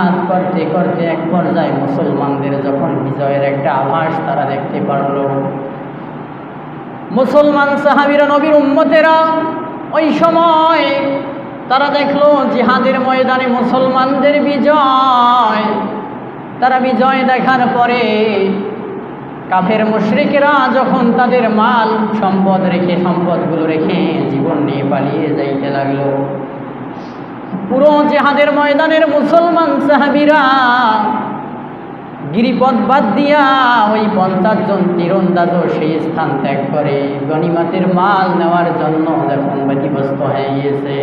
জিহাদ করতে করতে এক পর্যায়ে মুসলমানদের যখন বিজয়ের একটা আভাস তারা দেখতে পারল, মুসলমান সাহাবীরা, নবীর উম্মতেরা, ওই সময় তারা দেখলো জিহাদের ময়দানে মুসলমানদের বিজয়। তারা বিজয় দেখার পরে কাফের মুশরিকেরা যখন তাদের মাল সম্পদগুলো রেখে জীবন নিয়ে পালিয়ে যাইতে লাগলো, পুরো জিহাদের ময়দানের মুসলমান সাহাবীরা গিরিপথ বাদ দিয়া ওই 50 জন তীরন্দাজও সেই স্থান ত্যাগ করে গনিমতের মাল নেওয়ার জন্য যখন ব্যতিব্যস্ত হয়ে গিয়েছে।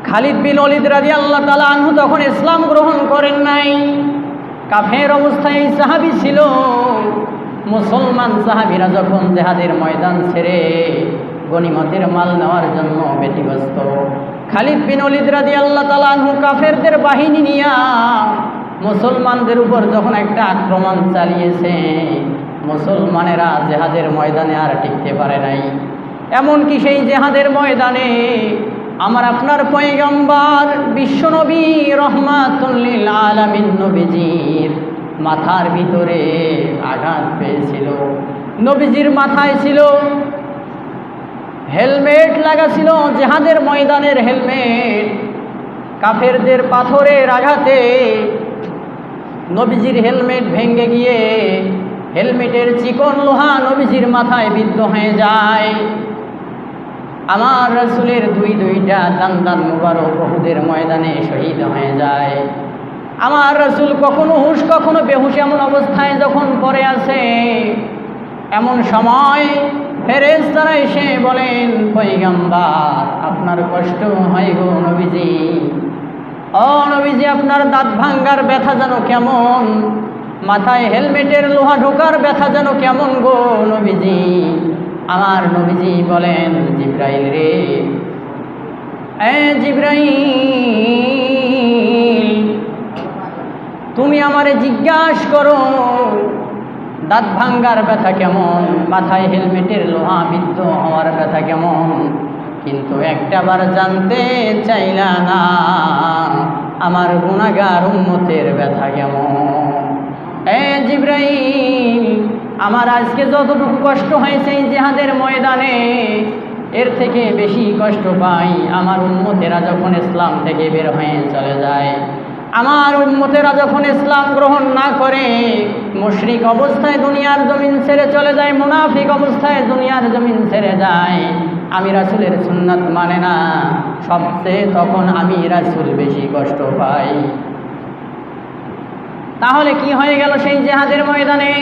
খালিদ বিন ওলীদ রাদিয়াল্লাহু তাআলা আনহু তখন ইসলাম গ্রহণ করেন নাই, কাফের অবস্থায় সাহাবী ছিল। মুসলমান সাহাবীরা যখন জিহাদের ময়দান ছেড়ে গনিমতের মাল নেওয়ার জন্য ব্যতিব্যস্ত, খালিদ বিন ওলীদ রাদিয়াল্লাহু তাআলা আনহু কাফেরদের বাহিনী নিয়া মুসলমানদের উপর যখন একটা আক্রমণ চালিয়েছে, মুসলমানেরা জিহাদের ময়দানে আর টিকতে পারে নাই। এমনকি সেই জিহাদের ময়দানে আমার আপনার পয়গম্বর বিশ্বনবী রহমাতুল লিল আলামিন নবীজির মাথার ভিতরে আঘাত পেয়েছিল। নবীজির মাথায় ছিল হেলমেট লাগা ছিল, জিহাদের ময়দানের হেলমেট। কাফেরদের পাথরের আঘাতে নবীজির হেলমেট ভেঙে গিয়ে হেলমেটের চিকন লোহা নবীজির মাথায় বিদ্ধ হয়ে যায়। আমার রাসূলের দুইটা দান মুবারক উহুদের ময়দানে শহীদ হয়ে যায়। আমার রাসূল কখনো হুঁশ কখনো বেহুশ এমন অবস্থায় যখন পড়ে আছে, এমন সময় ফেরেশতারা এসে বলেন, পয়গম্বর আপনার কষ্ট হয় গো নবীজি, ও নবীজি আপনার দাঁত ভাঙ্গার ব্যথা যেন কেমন, মাথায় হেলমেটের লোহা ঢোকার ব্যথা যেন কেমন গো নবীজি। আমার নবীজি বলেন, জিবরাইল রে, জিবরাইল তুমি আমারে জিজ্ঞাসা করো দাঁত ভাঙ্গার ব্যথা কেমন, মাথায় হেলমেটের লোহা বিদ্ধ হওয়ার ব্যথা কেমন, কিন্তু একটাবার জানতে চাইলা না আমার গুনাহগার উম্মতের ব্যথা কেমন। জিবরাইল আমার আজকে যতটুকু কষ্ট হয়েছে এই জিহাদের ময়দানে, এর থেকে বেশি কষ্ট পাই আমার উম্মতেরা যখন ইসলাম থেকে বের হয়ে চলে যায়, আমার উম্মতেরা যখন ইসলাম গ্রহণ না করে মুশরিক অবস্থায় দুনিয়ার জমিন ছেড়ে চলে যায়, মুনাফিক অবস্থায় দুনিয়ার জমিন ছেড়ে যায়, আমি রাসূলের সুন্নাত মানে না, সবচেয়ে তখন আমি রাসূল বেশি কষ্ট পাই। তাহলে কি হয়ে গেল সেই জিহাদের ময়দানে?